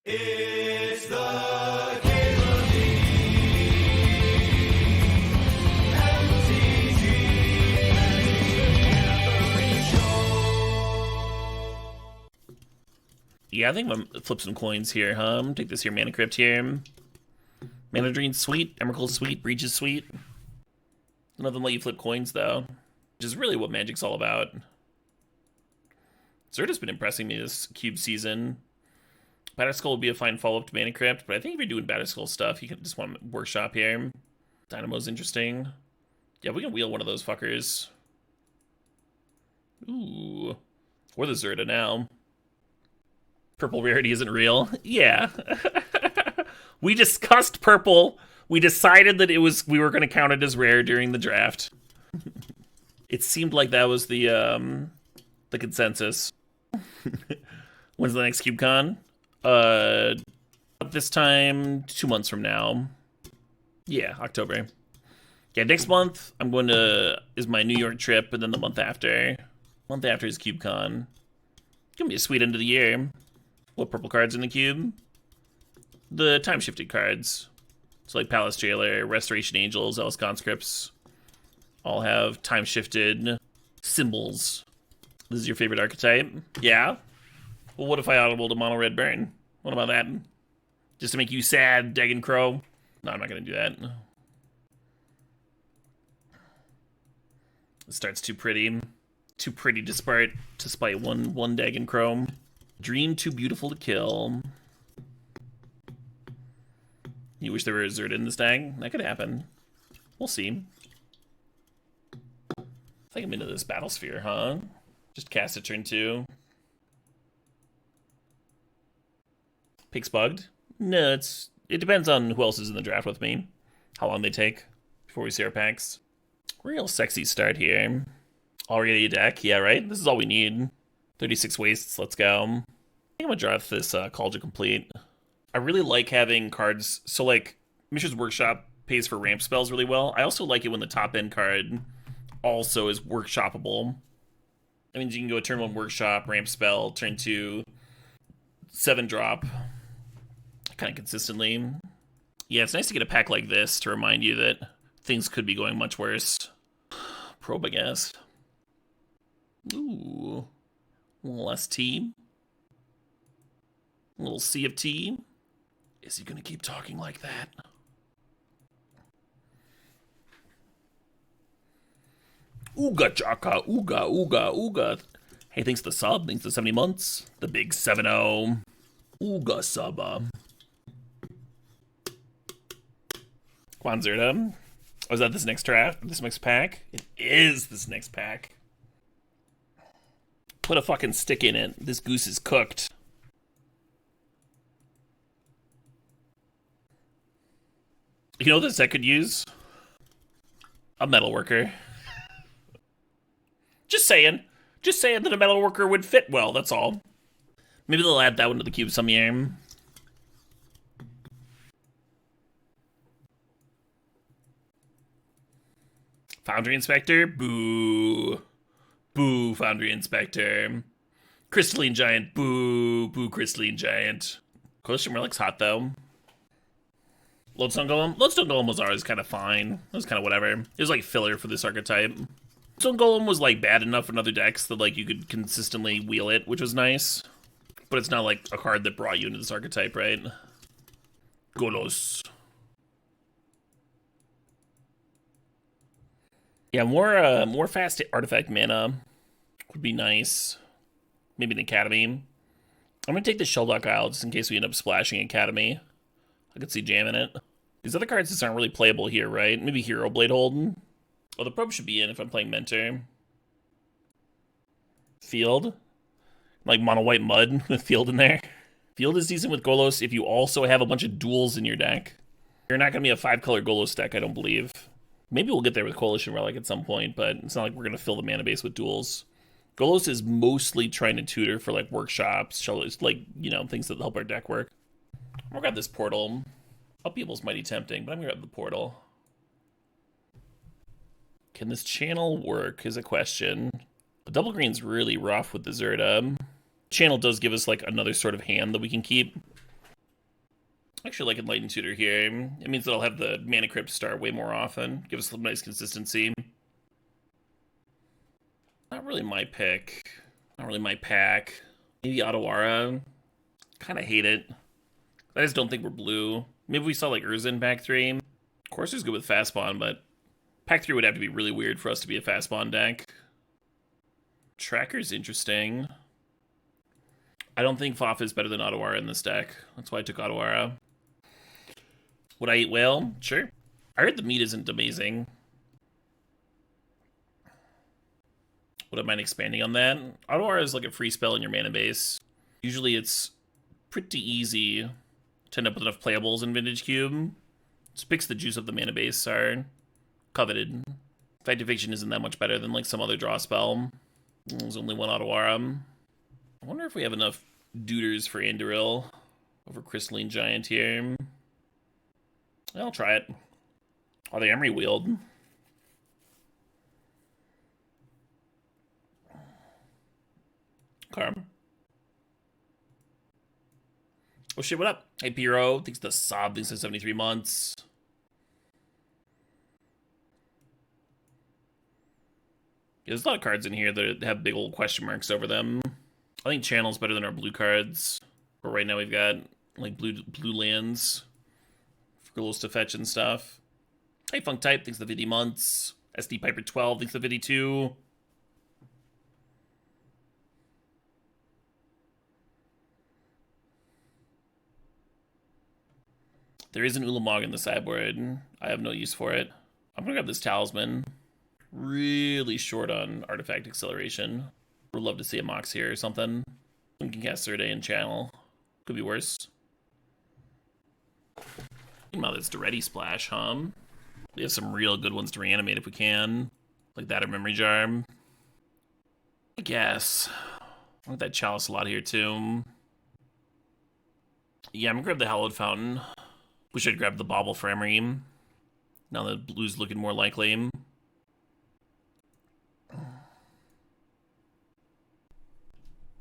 It's the Caleb Yeah, I think I'm gonna flip some coins here, huh? Take this here Mana Crypt here. Mana Drain's sweet, Emerald's sweet, Breach is sweet. None of them let you flip coins, though. Which is really what Magic's all about. Zerta's been impressing me this cube season. Batterskull would be a fine follow-up to Mana Crypt, but I think if you're doing Batterskull stuff, you can just want to workshop here. Dynamo's interesting. Yeah, we can wheel one of those fuckers. Ooh. Or the Zerta now. Purple rarity isn't real. Yeah. We discussed purple. We decided that we were going to count it as rare during the draft. It seemed like that was the consensus. When's the next CubeCon? This time 2 months from now. Yeah, October. Yeah, next month I'm going to is my New York trip, and then the month after. Month after is CubeCon. It's gonna be a sweet end of the year. What purple cards in the cube? The time-shifted cards. So like Palace Jailer, Restoration Angels, Ellis Conscripts, all have time-shifted symbols. This is your favorite archetype? Yeah? Well, what if I audible to Mono Red Burn? What about that? Just to make you sad, Dagon Crow? No, I'm not gonna do that. It starts too pretty. Too pretty to spite one Dagon Crow. Dream too beautiful to kill. You wish there were a Zerta in this deck? That could happen. We'll see. I think I'm into this Battlesphere, huh? Just cast it turn 2. Pig's bugged? No, it depends on who else is in the draft with me. How long they take before we see our packs. Real sexy start here. Already a deck? Yeah, right? This is all we need. 36 wastes, let's go. I think I'm gonna draft this Cauldron Complete. I really like having cards, so like, Mishra's Workshop pays for ramp spells really well. I also like it when the top end card also is workshoppable. That means you can go turn 1 workshop, ramp spell, turn 2, 7 drop, kind of consistently. Yeah, it's nice to get a pack like this to remind you that things could be going much worse. Probe, I guess. Ooh. A little less tea. A little sea of tea. Is he gonna keep talking like that? Ooga chaka, ooga, ooga, ooga. Hey, thanks for the sub, thanks for 70 months. The big 7-0. Ooga subba. Come on, Zerta. Oh, is that this next draft? This next pack? It is this next pack. Put a fucking stick in it. This goose is cooked. You know what this deck could use? A metalworker. Just saying. Just saying that a metalworker would fit well, that's all. Maybe they'll add that one to the cube some year. Foundry Inspector? Boo. Boo, Foundry Inspector. Crystalline Giant? Boo. Boo, Crystalline Giant. Coalition Relic's hot, though. Lodestone Golem? Lodestone Golem was always kind of fine. It was kind of whatever. It was like filler for this archetype. Lodestone Golem was like bad enough in other decks that like you could consistently wheel it, which was nice. But it's not like a card that brought you into this archetype, right? Golos. Yeah, more fast artifact mana would be nice. Maybe an Academy. I'm gonna take the Shelldock Isle just in case we end up splashing Academy. I could see jamming it. These other cards just aren't really playable here, right? Maybe Hero Blade Hold. Oh, the probe should be in if I'm playing Mentor. Field. Like mono white mud with Field in there. Field is decent with Golos if you also have a bunch of duels in your deck. You're not gonna be a 5-color Golos deck, I don't believe. Maybe we'll get there with Coalition Relic at some point, but it's not like we're gonna fill the mana base with duels. Golos is mostly trying to tutor for like workshops, like, you know, things that help our deck work. I'm gonna grab this portal. Upheaval's mighty tempting, but I'm gonna grab the portal. Can this channel work is a question. The double green's really rough with the Zerta. Channel does give us like another sort of hand that we can keep. Actually like Enlightened Tutor here. It means that I'll have the Mana Crypt start way more often. Give us some nice consistency. Not really my pick. Not really my pack. Maybe Otawara. Kind of hate it. I just don't think we're blue. Maybe we saw like Urza in pack 3. Of course, it's good with fast spawn, but pack 3 would have to be really weird for us to be a fast spawn deck. Tracker's interesting. I don't think Foff is better than Otawara in this deck. That's why I took Otawara. Would I eat whale? Sure. I heard the meat isn't amazing. Would I mind expanding on that? Otawara is like a free spell in your mana base. Usually it's pretty easy to end up with enough playables in Vintage Cube. Picks the juice of the mana base are coveted. Fight Eviction isn't that much better than like some other draw spell. There's only one Otawara. I wonder if we have enough Duders for Anduril over Crystalline Giant here. I'll try it. Oh, the Emery Wield. Carm. Oh shit, what up? Hey, Piro. Thanks to Sob. Thanks to 73 months. Yeah, there's a lot of cards in here that have big old question marks over them. I think Channel's better than our blue cards. But right now we've got like blue lands for girls to fetch and stuff. Hey, Funk Type. Thanks to 50 months. SD Piper 12. Thanks to 52. There is an Ulamog in the sideboard. I have no use for it. I'm gonna grab this Talisman. Really short on Artifact Acceleration. Would love to see a Mox here or something. We can cast Surday and Channel. Could be worse. Meanwhile, it's the Ready Splash, huh? We have some real good ones to reanimate if we can. Like that or Memory Jar. I guess. I want that Chalice a lot here too. Yeah, I'm gonna grab the Hallowed Fountain. Wish I'd grab the Bauble for Emery. Now that blue's looking more likely.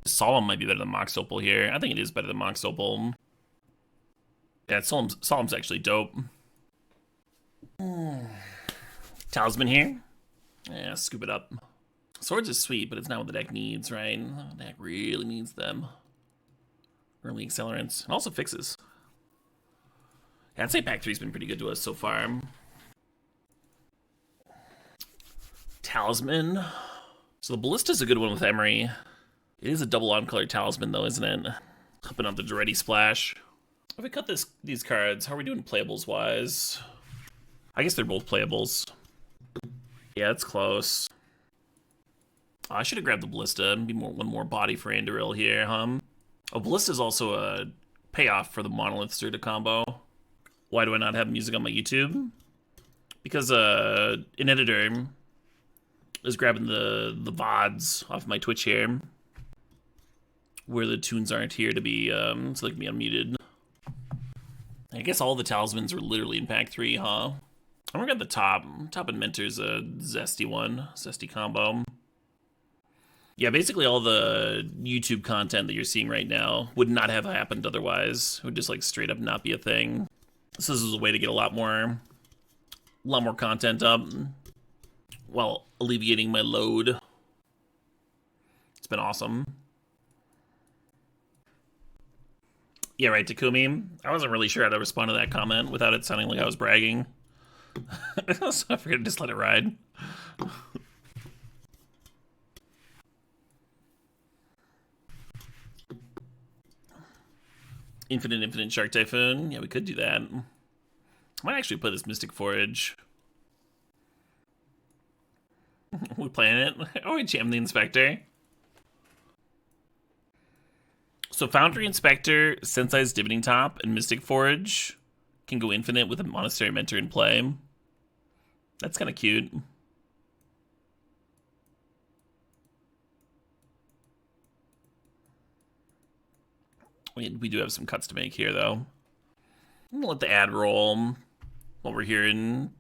Solemn might be better than Mox Opal here. I think it is better than Mox Opal. Yeah, Solemn's actually dope. Talisman here. Yeah, scoop it up. Swords is sweet, but it's not what the deck needs, right? The deck really needs them. Early accelerants. And also fixes. Yeah, I'd say pack 3's been pretty good to us so far. Talisman. So the Ballista's a good one with Emery. It is a double on-color Talisman, though, isn't it? Hopping on the Ready Splash. If we cut these cards, how are we doing playables-wise? I guess they're both playables. Yeah, it's close. Oh, I should have grabbed the Ballista. Maybe one more body for Anduril here, huh? Oh, Ballista's also a payoff for the Monolith Surda combo. Why do I not have music on my YouTube? Because an editor is grabbing the VODs off my Twitch here, where the tunes aren't here to be, so they can be unmuted. I guess all the Talismans are literally in pack 3, huh? I'm gonna grab the top. Top and Mentor's a zesty one, zesty combo. Yeah, basically all the YouTube content that you're seeing right now would not have happened otherwise. It would just like straight up not be a thing. So this is a way to get a lot more content up while alleviating my load. It's been awesome. Yeah, right, Takumi. I wasn't really sure how to respond to that comment without it sounding like I was bragging. So I figured to just let it ride. Infinite Shark Typhoon. Yeah, we could do that. I might actually play this Mystic Forage. We playing it? Oh, we jam the Inspector. So Foundry Inspector, Sensei's Divining Top, and Mystic Forge can go infinite with a Monastery Mentor in play. That's kind of cute. We do have some cuts to make here, though. I'm gonna let the ad roll while we're here and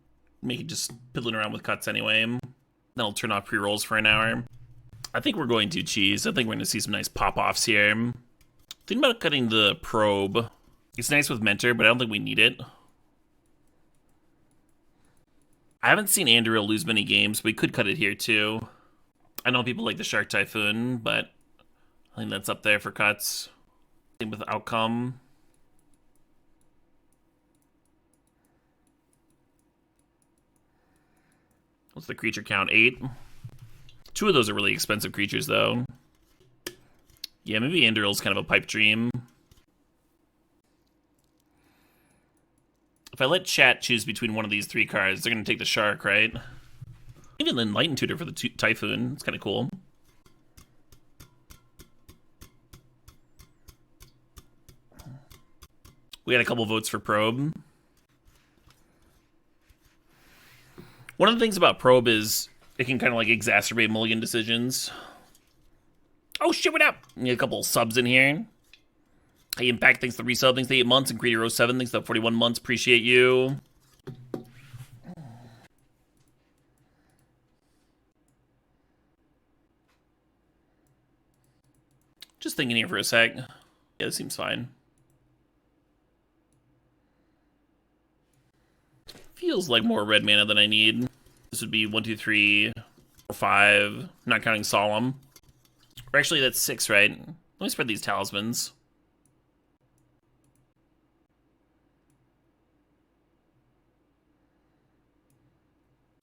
make it just piddling around with cuts anyway. Then I'll turn off pre-rolls for an hour. I think we're going to cheese. I think we're going to see some nice pop-offs here. Thinking about cutting the probe It's nice with Mentor, but I don't think we need it. I haven't seen Andrew lose many games, but we could cut it here too. I know people like the Shark Typhoon, but I think that's up there for cuts. Same with Outcome. What's the creature count? 8. 2 of those are really expensive creatures, though. Yeah, maybe Anduril's kind of a pipe dream. If I let chat choose between one of these 3 cards, they're going to take the Shark, right? Even the Enlightened Tutor for the Typhoon. It's kind of cool. We had a couple votes for Probe. One of the things about Probe is it can kind of like exacerbate mulligan decisions. Oh shit, what up? We a couple subs in here. Hey, Impact, thanks for the resub. Thanks for 8 months. And Greedy 07, thanks for 41 months. Appreciate you. Just thinking here for a sec. Yeah, this seems fine. Feels like more red mana than I need. This would be 1, 2, 3, 4, 5. Not counting Solemn. Or actually, that's 6, right? Let me spread these talismans.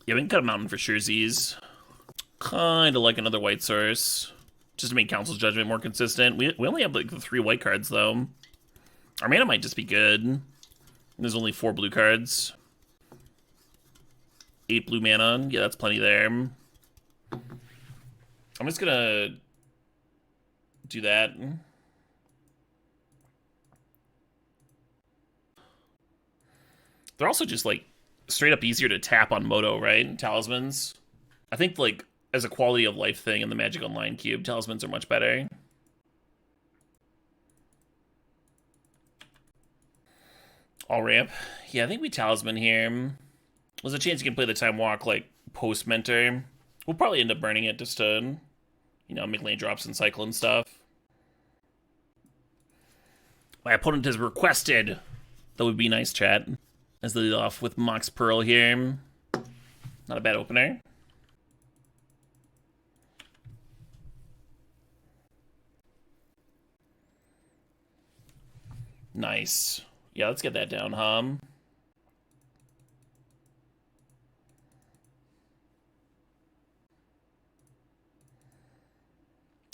Yeah, we can cut a mountain for sure, Z's. Kinda like another white source. Just to make Council's Judgment more consistent. We only have like the 3 white cards, though. Our mana might just be good. There's only 4 blue cards. 8 blue mana. Yeah, that's plenty there. I'm just gonna do that. They're also just like straight up easier to tap on Moto, right? Talismans. I think like as a quality of life thing in the Magic Online cube, talismans are much better. All ramp. Yeah, I think we talisman here. There's a chance you can play the Time Walk like post Mentor. We'll probably end up burning it just to, you know, make lane drops and cycle and stuff. My opponent has requested. That would be nice, chat. As they lead off with Mox Pearl here. Not a bad opener. Nice. Yeah, let's get that down, Hum.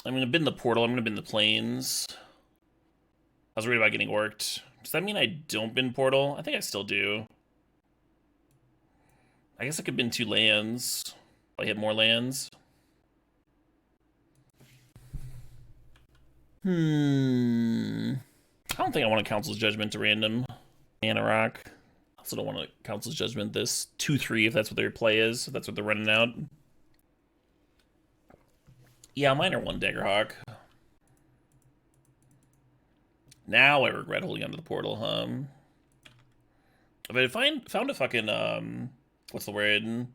I'm going to bin the portal. I'm going to bin the planes. I was worried about getting worked. Does that mean I don't bin portal? I think I still do. I guess I could bin 2 lands. If I hit more lands. I don't think I want to Council's Judgment to random Mana Rock. I also don't want to Council's Judgment this 2-3 if that's what their play is. If that's what they're running out. Yeah, mine are 1 Daggerhawk. Now I regret holding onto the portal, If I found a fucking, what's the word?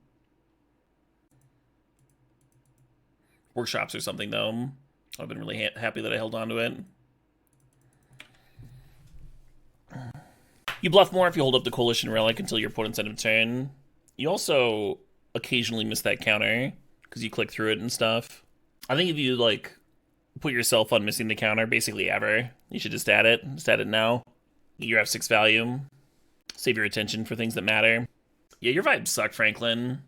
Workshops or something, though. I've been really happy that I held on to it. You bluff more if you hold up the Coalition Relic until your opponent's end of turn. You also occasionally miss that counter because you click through it and stuff. I think if you, like, put yourself on missing the counter basically ever, you should just add it. Just add it now. Get your F6 value. Save your attention for things that matter. Yeah, your vibes suck, Franklin.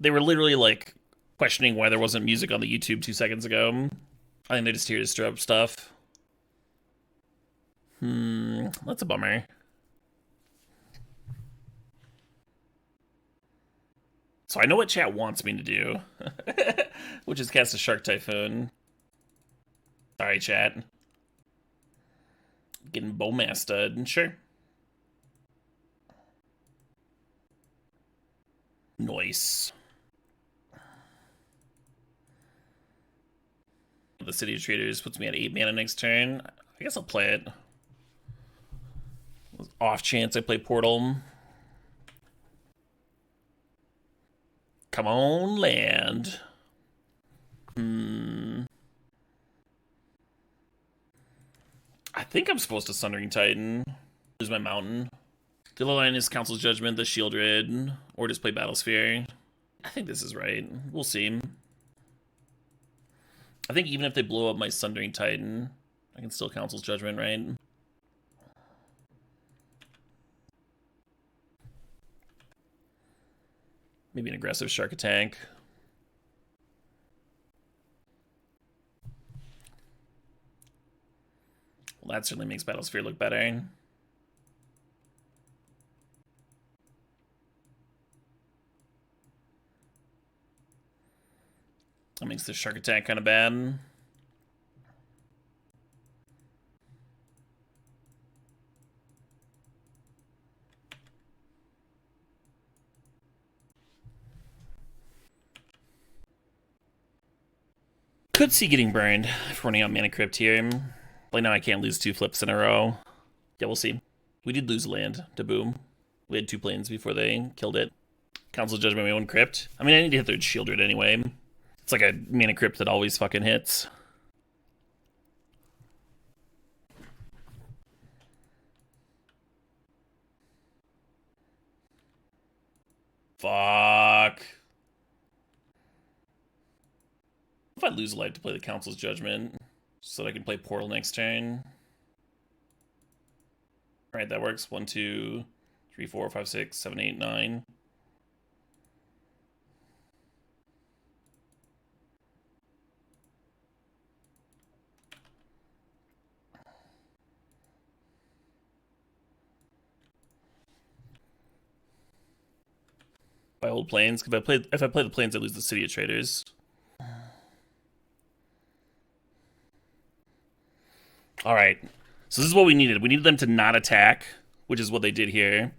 They were literally, like, questioning why there wasn't music on the YouTube 2 seconds ago. I think they're just here to stir up stuff. That's a bummer. So I know what chat wants me to do, which is cast a Shark Typhoon. Sorry, chat. Getting Bowmasted, sure. Nice. The City of Traders puts me at 8 mana next turn. I guess I'll play it. Off chance I play Portal. Come on, land. think I'm supposed to Sundering Titan. Lose my mountain. The line is Council's Judgment, the Shieldred, or just play Battlesphere. I think this is right. We'll see. I think even if they blow up my Sundering Titan, I can still Council's Judgment, right? Maybe an aggressive Shark Attack. Well, that certainly makes Battlesphere look better. That makes the Shark Attack kind of bad. Could see getting burned for running out Mana Crypt here. Like now I can't lose 2 flips in a row. Yeah, we'll see. We did lose land to Boom. We had 2 planes before they killed it. Council Judgment, my own Crypt. I mean, I need to hit their Shieldred anyway. It's like a Mana Crypt that always fucking hits. Fuck. If I lose a life to play the Council's Judgment, so that I can play Portal next turn. Alright, that works. 1, 2, 3, 4, 5, 6, 7, 8, 9. By old planes. If I play the planes, I lose the City of Traders. Alright. So this is what we needed. We needed them to not attack, which is what they did here.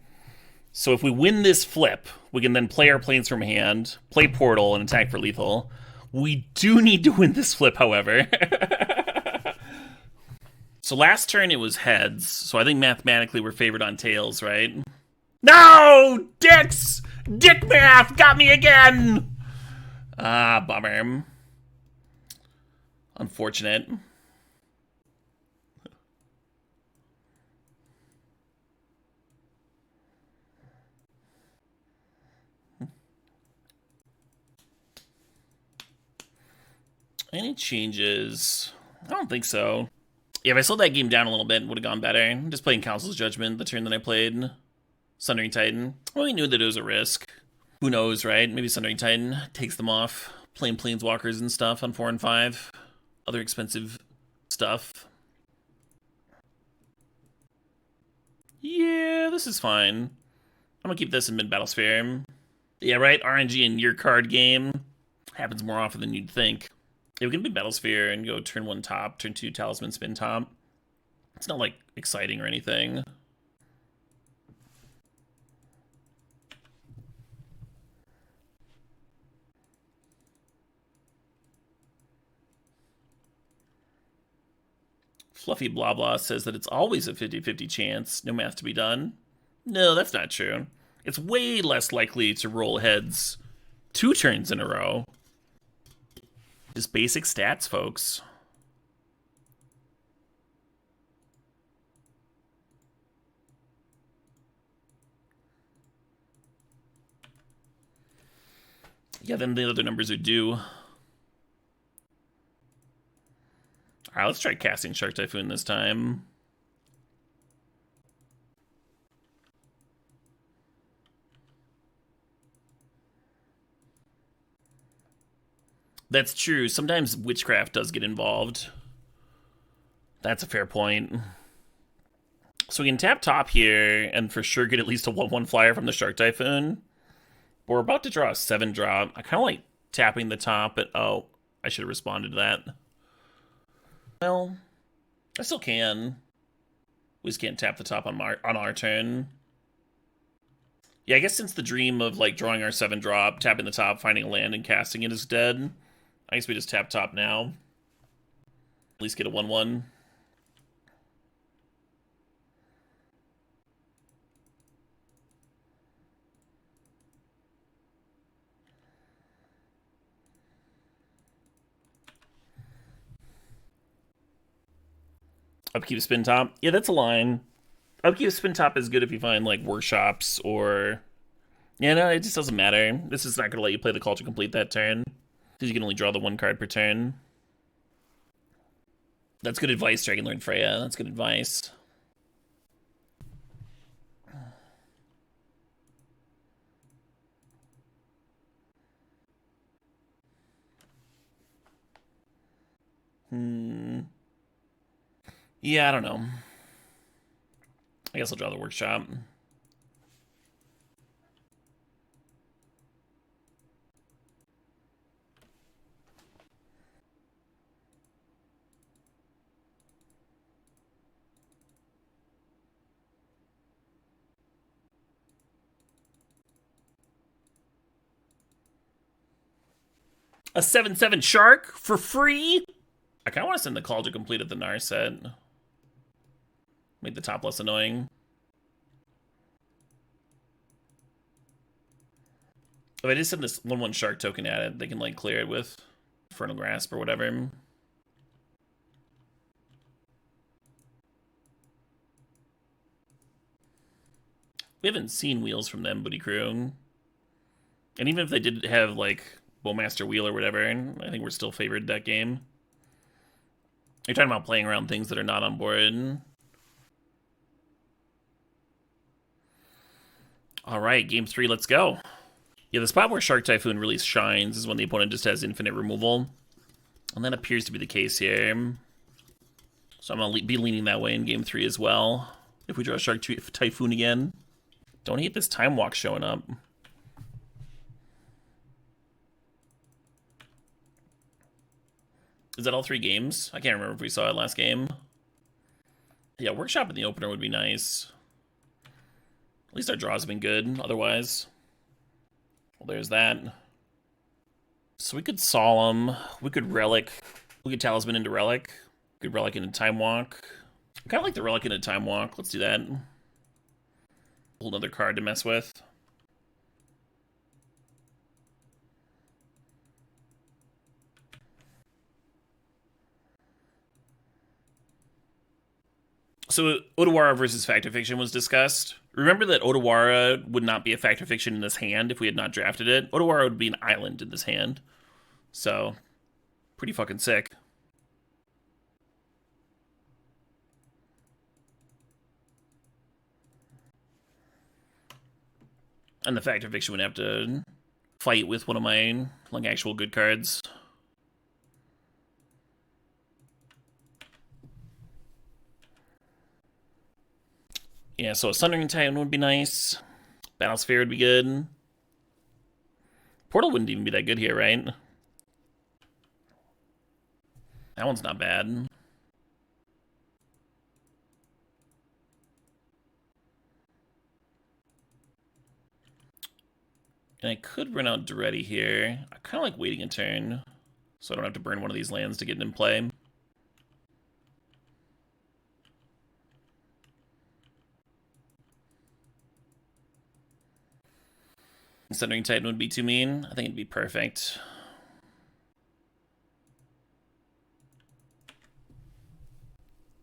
So if we win this flip, we can then play our planes from hand, play Portal, and attack for lethal. We do need to win this flip, however. So last turn it was heads, so I think mathematically we're favored on tails, right? No! Dicks! Dick math got me again! Ah, bummer. Unfortunate. Any changes? I don't think so. Yeah, if I slowed that game down a little bit, it would have gone better. I'm just playing Council's Judgment the turn that I played Sundering Titan. Well, we knew that it was a risk. Who knows, right? Maybe Sundering Titan takes them off. Playing Planeswalkers and stuff on 4 and 5. Other expensive stuff. Yeah, this is fine. I'm gonna keep this in mid-Battlesphere. Yeah, right? RNG in your card game happens more often than you'd think. Yeah, we can be Battlesphere and go turn 1 top, turn 2 Talisman spin top. It's not, like, exciting or anything. Fluffy Blah Blah says that it's always a 50-50 chance, no math to be done. No, that's not true. It's way less likely to roll heads 2 turns in a row. Just basic stats, folks. Yeah, then the other numbers are due. All right, let's try casting Shark Typhoon this time. That's true. Sometimes witchcraft does get involved. That's a fair point. So we can tap top here and for sure get at least a 1/1 flyer from the Shark Typhoon. But we're about to draw a 7 drop. I kind of like tapping the top, but oh, I should have responded to that. Well, I still can. We just can't tap the top on our turn. Yeah, I guess since the dream of like drawing our 7 drop, tapping the top, finding a land, and casting it is dead, I guess we just tap top now. At least get a 1/1. Upkeep spin top. Yeah, that's a line. Upkeep spin top is good if you find like workshops or. Yeah, no, it just doesn't matter. This is not gonna let you play the call to complete that turn. Because you can only draw the 1 card per turn. That's good advice, Dragonlord Freya. That's good advice. Yeah, I don't know. I guess I'll draw the workshop. A 7/7 shark for free? I kind of want to send the call to complete at the Nar set. Make the top less annoying. If I just send this 1/1 shark token at it, they can like clear it with Infernal Grasp or whatever. We haven't seen wheels from them, Booty Crew. And even if they did have like Bowmaster Wheel or whatever, I think we're still favored that game. You're talking about playing around things that are not on board. All right, game 3, let's go. Yeah, the spot where Shark Typhoon really shines is when the opponent just has infinite removal. And that appears to be the case here. So I'm going to be leaning that way in game 3 as well. If we draw Shark Typhoon again. Don't hate this Time Walk showing up. Is that all 3 games? I can't remember if we saw it last game. Yeah, Workshop in the opener would be nice. At least our draws have been good, otherwise. Well, there's that. So we could Solemn, we could Relic, we could Talisman into Relic, we could Relic into Time Walk. I kind of like the Relic into Time Walk, let's do that. Pull another card to mess with. So Otawara versus Fact or Fiction was discussed. Remember that Otawara would not be a Fact or Fiction in this hand if we had not drafted it. Otawara would be an island in this hand. So, pretty fucking sick. And the Fact or Fiction would have to fight with one of my like actual good cards. Yeah, so a Sundering Titan would be nice. Battlesphere would be good. Portal wouldn't even be that good here, right? That one's not bad. And I could run out Duretti here. I kind of like waiting a turn, so I don't have to burn one of these lands to get it in play. Sundering Titan would be too mean. I think it'd be perfect.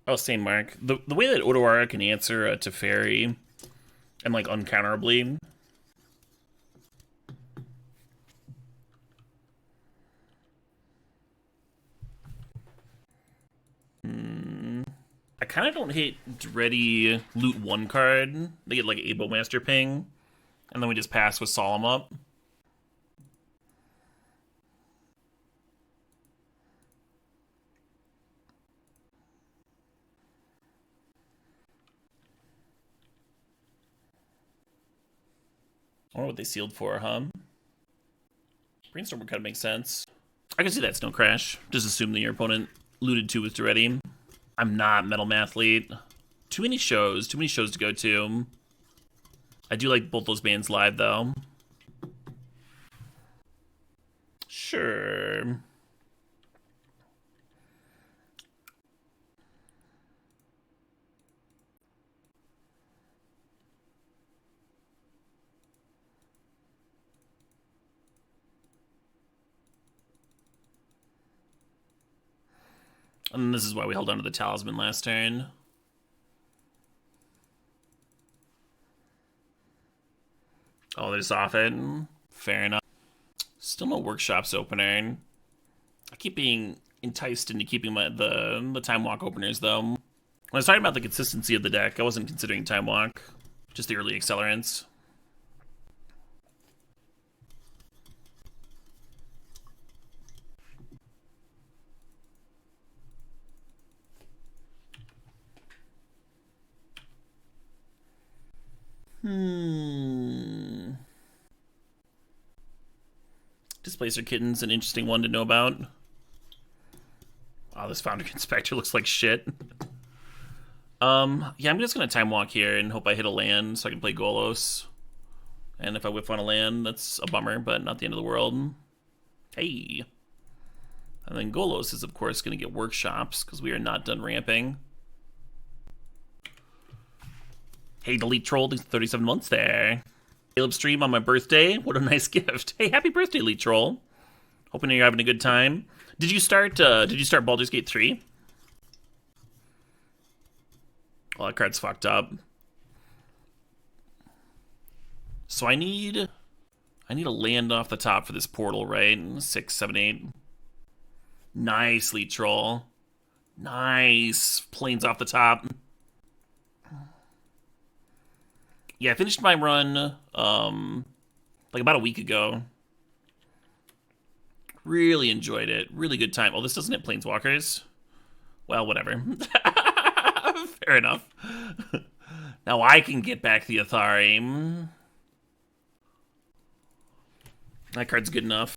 Oh, same mark. The way that Otawara can answer a Teferi and like uncounterably. I kind of don't hate Duretti loot 1 card. They get like a Bowmaster ping. And then we just pass with Solemn up. I wonder what they sealed for, huh? Brainstorm would kind of make sense. I can see that Snow Crash. Just assume that your opponent looted 2 with Duretti. I'm not Metal Mathlete. Too many shows to go to. I do like both those bands live, though. Sure. And this is why we held on to the talisman last turn. Oh, they're just off it. Fair enough. Still no workshops opening. I keep being enticed into keeping the Time Walk openers, though. When I was talking about the consistency of the deck, I wasn't considering Time Walk, just the early accelerants. Displacer Kitten's an interesting one to know about. Oh, this Foundry Inspector looks like shit. Yeah, I'm just gonna Time Walk here and hope I hit a land so I can play Golos. And if I whiff on a land, that's a bummer, but not the end of the world. Hey. And then Golos is, of course, gonna get workshops because we are not done ramping. Hey, Delete Troll, 37 months there. Caleb stream on my birthday. What a nice gift. Hey, happy birthday, Elite Troll. Hoping you're having a good time. Did you start Baldur's Gate 3? Oh, that card's fucked up. So I need a land off the top for this portal, right? 6, 7, 8. Nice, Elite Troll. Nice. Planes off the top. Yeah, I finished my run, like about a week ago. Really enjoyed it. Really good time. Oh, this doesn't hit Planeswalkers. Well, whatever. Fair enough. Now I can get back the Athari. That card's good enough.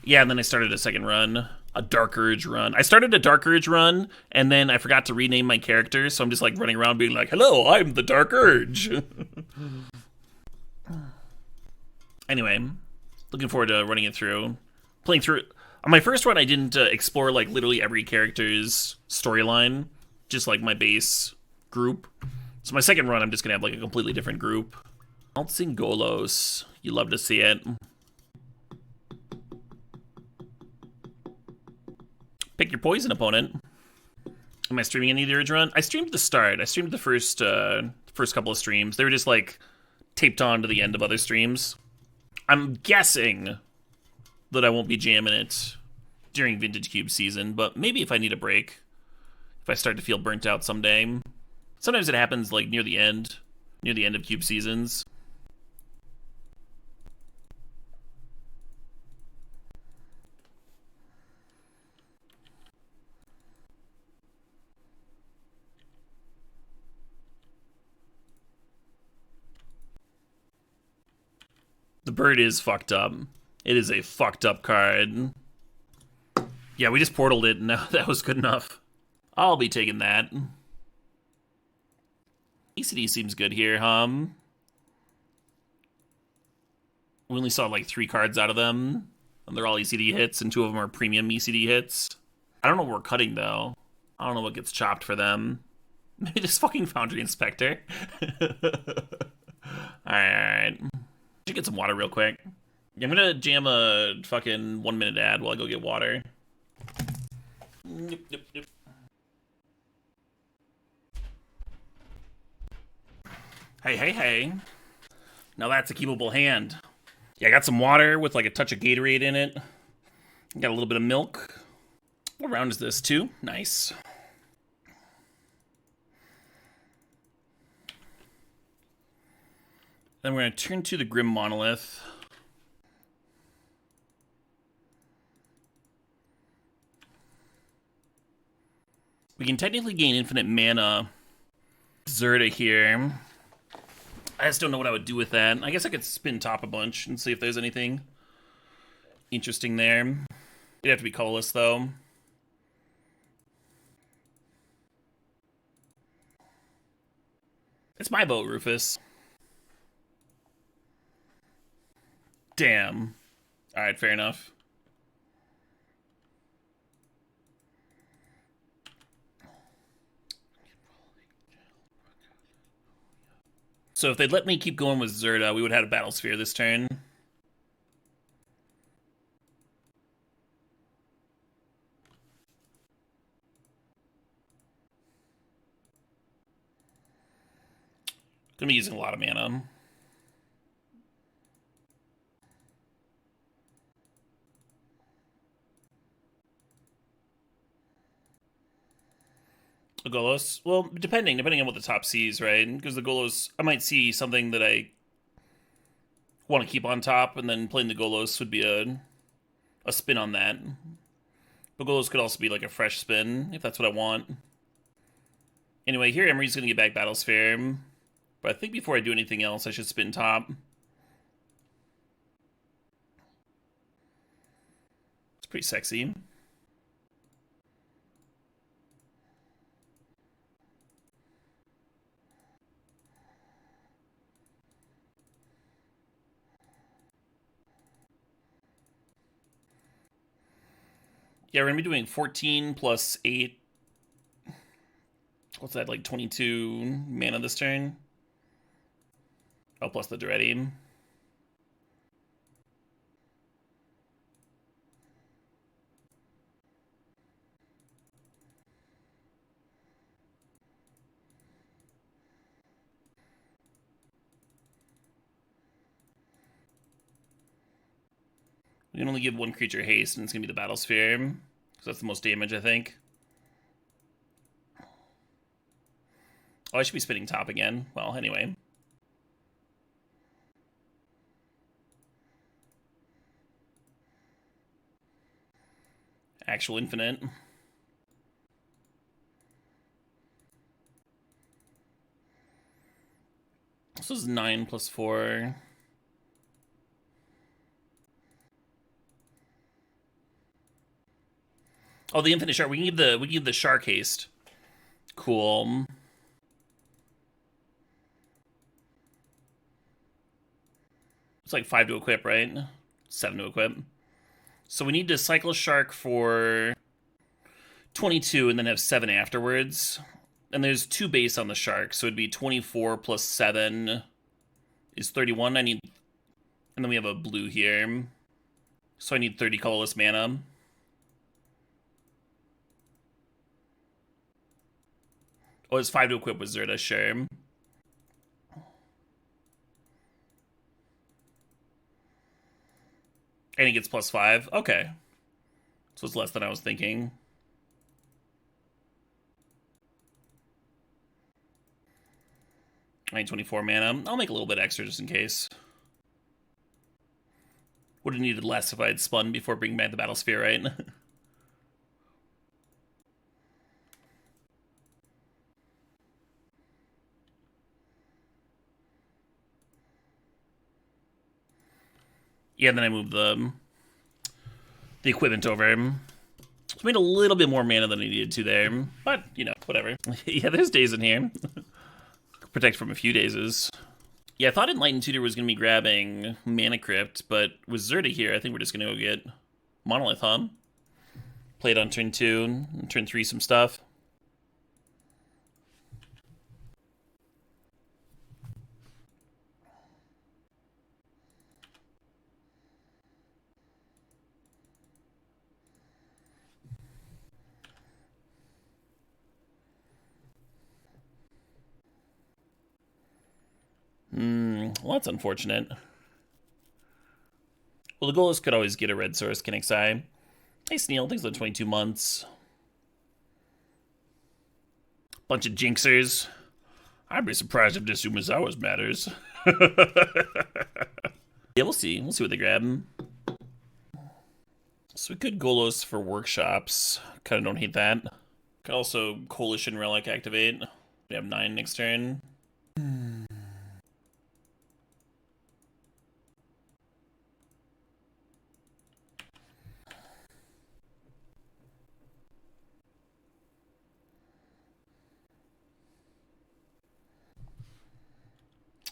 Yeah, and then I started a second run. A Dark Urge run. I started a Dark Urge run, and then I forgot to rename my character, so I'm just like running around being like, hello, I'm the Dark Urge. Anyway, looking forward to running it through. Playing through. On my first run, I didn't explore like literally every character's storyline, just like my base group. So my second run, I'm just gonna have like a completely different group. Bouncing Golos. You love to see it. Pick your poison, opponent. Am I streaming any of the Urge run? I streamed the start. I streamed the first couple of streams. They were just like taped on to the end of other streams. I'm guessing that I won't be jamming it during Vintage Cube season, but maybe if I need a break, if I start to feel burnt out someday. Sometimes it happens like near the end of Cube seasons. The bird is fucked up. It is a fucked up card. Yeah, we just portaled it, and that was good enough. I'll be taking that. ECD seems good here, We only saw like 3 cards out of them, and they're all ECD hits, and 2 of them are premium ECD hits. I don't know what we're cutting, though. I don't know what gets chopped for them. Maybe this fucking Foundry Inspector. Alright. Should get some water real quick. Yeah, I'm gonna jam a fucking 1-minute ad while I go get water. Yep. Hey. Now that's a keepable hand. Yeah, I got some water with like a touch of Gatorade in it. Got a little bit of milk. What round is this? 2? Nice. Then we're going to turn to the Grim Monolith. We can technically gain infinite mana. Zerta here. I just don't know what I would do with that. I guess I could spin top a bunch and see if there's anything interesting there. It'd have to be colorless, though. It's my boat, Rufus. Damn. Alright, fair enough. So if they'd let me keep going with Zerta, we would have had a Battle Sphere this turn. Gonna be using a lot of mana. The Golos? Well, depending on what the top sees, right? Because the Golos, I might see something that I want to keep on top, and then playing the Golos would be a spin on that. But Golos could also be like a fresh spin, if that's what I want. Anyway, here Emery's going to get back Battlesphere. But I think before I do anything else, I should spin top. It's pretty sexy. Yeah, we're going to be doing 14 plus 8. What's that, like 22 mana this turn? Oh, plus the Duretti. We can only give one creature haste, and it's going to be the Battlesphere. Because that's the most damage, I think. Oh, I should be spinning top again. Well, anyway. Actual infinite. This is 9 plus 4. Oh, the infinite shark. We can give the shark haste. Cool. It's like 5 to equip, right? 7 to equip. So we need to cycle shark for 22 and then have 7 afterwards. And there's 2 base on the shark, so it'd be 24 plus 7 is 31. And then we have a blue here. So I need 30 colorless mana. Oh, it's 5 to equip with Zerda, sure. And he gets plus 5. Okay. So it's less than I was thinking. I need 24 mana. I'll make a little bit extra just in case. Would have needed less if I had spun before bringing back the Battlesphere, right? Yeah, then I moved the equipment over. So I made a little bit more mana than I needed to there. But, you know, whatever. Yeah, there's days in here. Protect from a few dazes. Yeah, I thought Enlightened Tutor was going to be grabbing Mana Crypt, but with Zerda here, I think we're just going to go get Monolith, huh? Play it on turn 2, and turn 3 some stuff. Well, that's unfortunate. Well, the goal is could always get a red source, Kenixai. Hey, Sneal, thanks for the 22 months. Bunch of jinxers. I'd be surprised if this Umazawa's matters. Yeah, we'll see. We'll see what they grab. So we could Golos for workshops. Kind of don't hate that. Could also Coalition Relic activate. We have 9 next turn.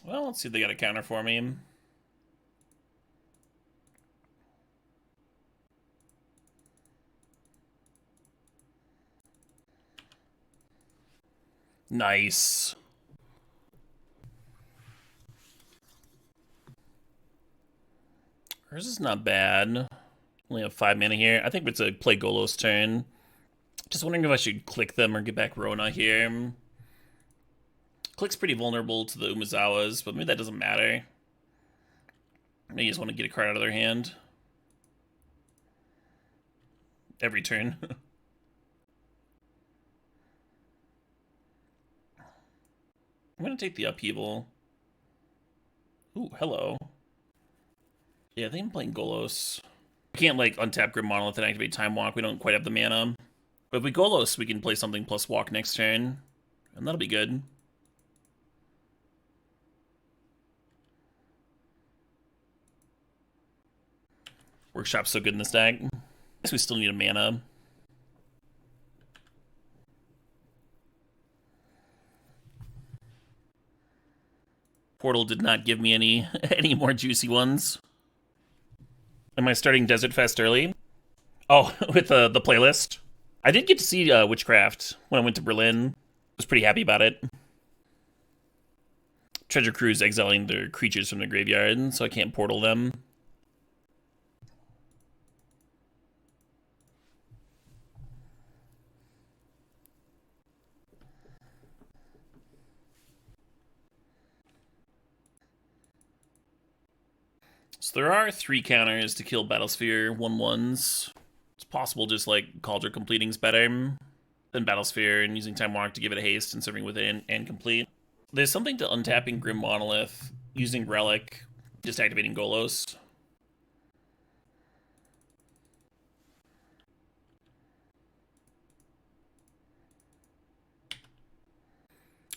Well, let's see if they got a counter for me. Nice. Hers is not bad. Only have 5 mana here. I think it's a play Golos turn. Just wondering if I should click them or get back Rona here. Click's pretty vulnerable to the Umezawas, but maybe that doesn't matter. Maybe you just want to get a card out of their hand. Every turn. I'm going to take the upheaval. Ooh, hello. Yeah, I think I'm playing Golos. We can't, like, untap Grim Monolith and activate Time Walk. We don't quite have the mana. But if we Golos, we can play something plus Walk next turn. And that'll be good. Workshop's so good in this deck. I guess we still need a mana. Portal did not give me any more juicy ones. Am I starting Desert Fest early? Oh, with the playlist? I did get to see Witchcraft when I went to Berlin. I was pretty happy about it. Treasure Cruise exiling their creatures from the graveyard, so I can't portal them. So there are 3 counters to kill Battlesphere 1/1s. It's possible just like Cauldron completing's better than Battlesphere and using Time Walk to give it a haste and serving with it and complete. There's something to untapping Grim Monolith, using Relic, just activating Golos.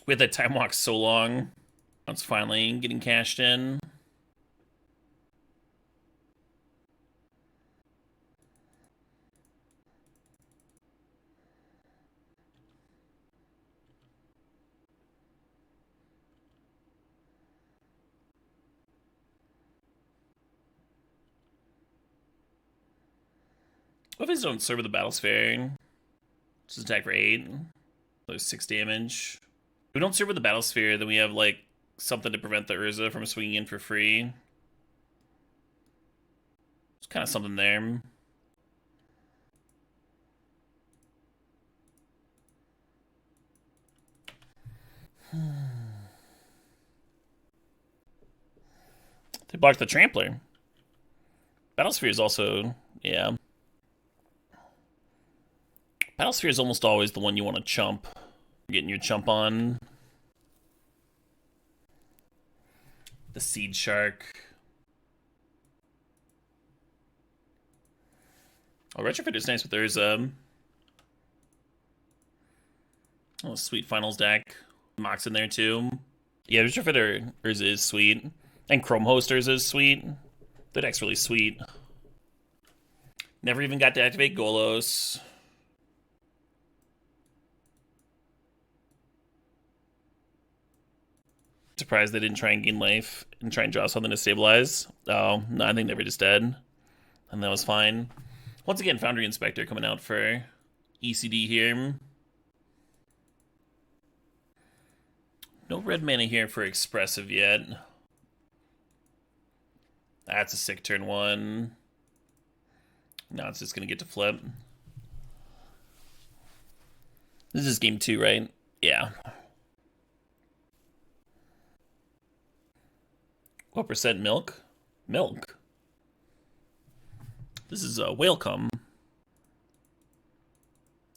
We had that Time Walk so long. It's finally getting cashed in. What if they don't serve with the Battlesphere? Just attack for 8. There's 6 damage. If we don't serve with the Battlesphere, then we have, like, something to prevent the Urza from swinging in for free. There's kind of something there. They blocked the Trampler. Battlesphere is also, yeah. Battlesphere is almost always the one you want to chump. Getting your chump on. The Seed Shark. Oh, Retrofit is nice with Urza. Oh, sweet finals deck. Mox in there too. Yeah, Retrofit Urza is sweet. And Chrome Host Urza is sweet. The deck's really sweet. Never even got to activate Golos. Surprised they didn't try and gain life and try and draw something to stabilize. Oh, no, I think they were just dead. And that was fine. Once again, Foundry Inspector coming out for ECD here. No red mana here for Expressive yet. That's a sick turn 1. Now it's just going to get to flip. This is game 2, right? Yeah. What percent milk? Milk. This is a whale cum.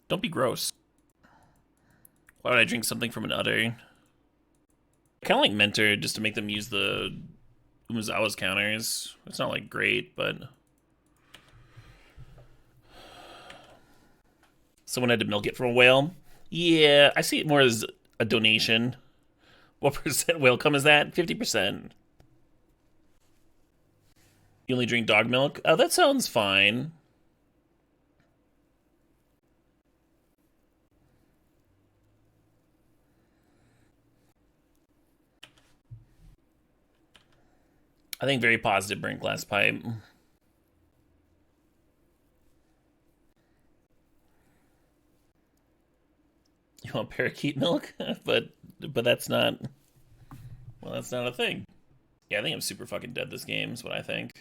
Don't be gross. Why would I drink something from an udder? Kind of like Mentor, just to make them use the Umezawa's counters. It's not like great, but someone had to milk it from a whale. Yeah, I see it more as a donation. What percent whale cum is that? 50%. You only drink dog milk? Oh, that sounds fine. I think very positive burnt glass pipe. You want parakeet milk? but that's not... Well, that's not a thing. Yeah, I think I'm super fucking dead this game, is what I think.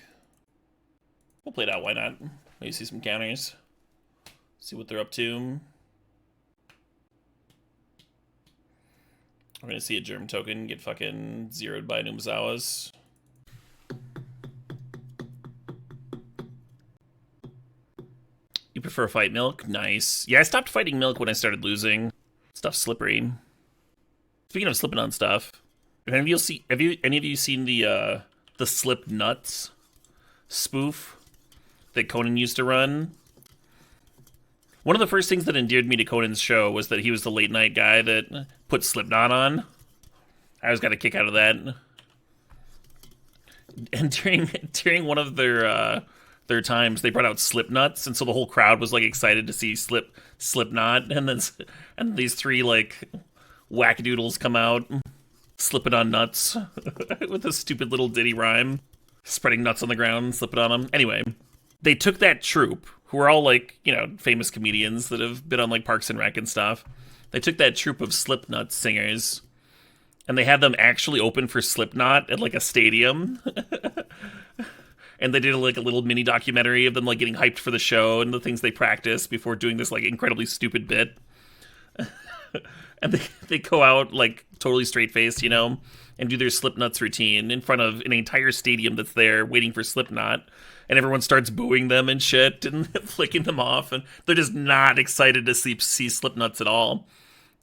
We'll play it out, why not? Maybe see some counters. See what they're up to. We're gonna see a germ token get fucking zeroed by Numzawas. You prefer fight milk? Nice. Yeah, I stopped fighting milk when I started losing. Stuff's slippery. Speaking of slipping on stuff, have any of you seen the slip nuts spoof that Conan used to run? One of the first things that endeared me to Conan's show was that he was the late night guy that put Slipknot on. I always got a kick out of that. And during one of their times, they brought out Slipnuts, and so the whole crowd was like excited to see Slipknot, and these three like wackadoodles come out slipping on nuts with a stupid little ditty rhyme, spreading nuts on the ground, slipping on them. Anyway, they took that troupe, who are all like, you know, famous comedians that have been on like Parks and Rec and stuff. They took that troupe of Slipknot singers, and they had them actually open for Slipknot at like a stadium. And they did like a little mini documentary of them like getting hyped for the show and the things they practiced before doing this like incredibly stupid bit. And they go out like totally straight faced, you know, and do their Slipknots routine in front of an entire stadium that's there waiting for Slipknot. And everyone starts booing them and shit and flicking them off. And they're just not excited to see Slipknots at all.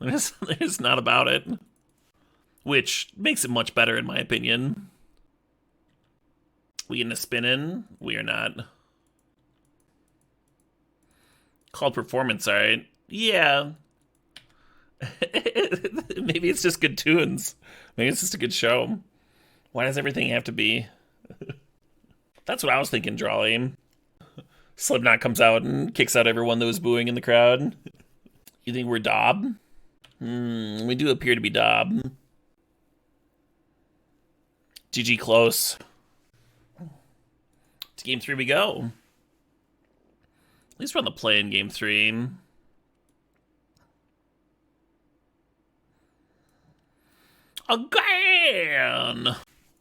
They're just not about it. Which makes it much better in my opinion. We in a spin in? We are not. Called performance, alright. Yeah. Maybe it's just good tunes. Maybe it's just a good show. Why does everything have to be? That's what I was thinking, Drawley. Slipknot comes out and kicks out everyone that was booing in the crowd. You think we're Dob? We do appear to be Dob. GG close. To game 3 we go. At least we're on the play in game 3. Again!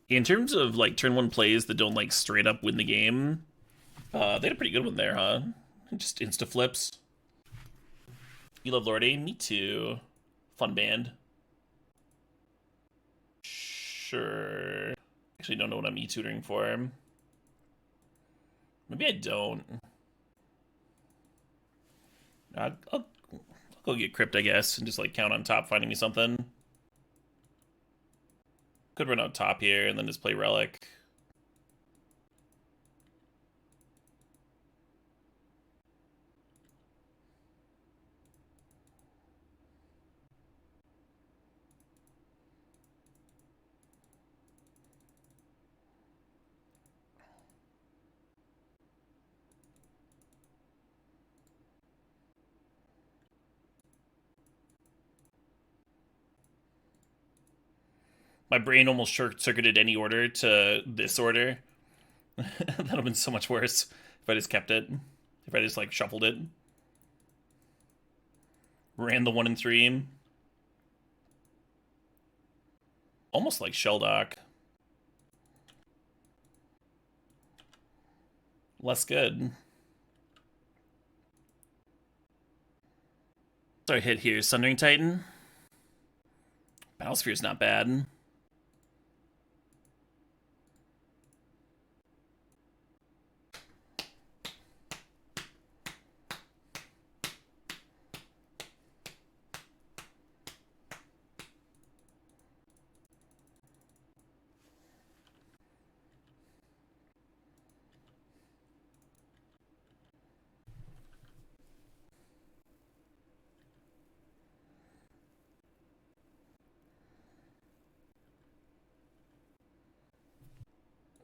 In terms of like turn 1 plays that don't like straight up win the game, they had a pretty good one there, huh? Just insta flips. You love Lordy? Me too. Fun band. Sure. Actually don't know what I'm e-tutoring for. Maybe I don't. I'll go get Crypt, I guess, and just like count on top finding me something. Could run out top here and then just play Relic. My brain almost short-circuited any order to this order. That would have been so much worse if I just kept it. If I just, like, shuffled it. Ran the 1 and 3. Almost like Shelldock. Less good. Sorry, hit here. Sundering Titan. Battlesphere's not bad.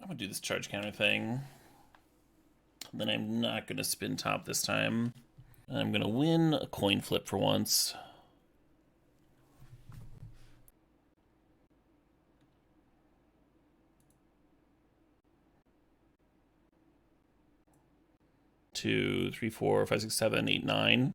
I'm gonna do this charge counter thing. Then I'm not gonna spin top this time. I'm gonna win a coin flip for once. Two, three, four, five, six, seven, eight, nine.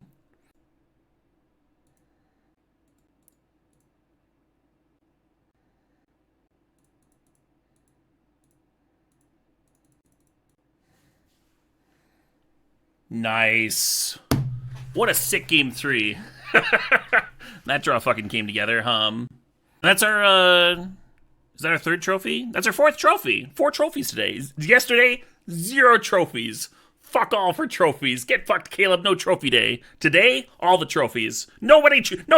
Nice. What a sick game 3. That draw fucking came together, That's our, is that our third trophy? That's our fourth trophy. 4 trophies today. Yesterday, 0 trophies. Fuck all for trophies. Get fucked, Caleb. No trophy day. Today, all the trophies. No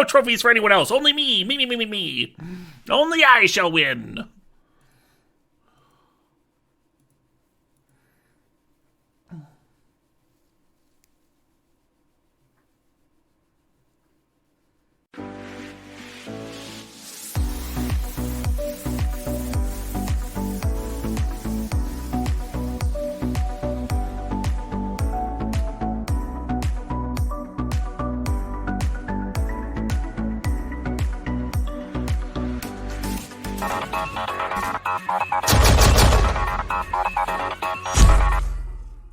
trophies for anyone else. Only me. Me. Only I shall win.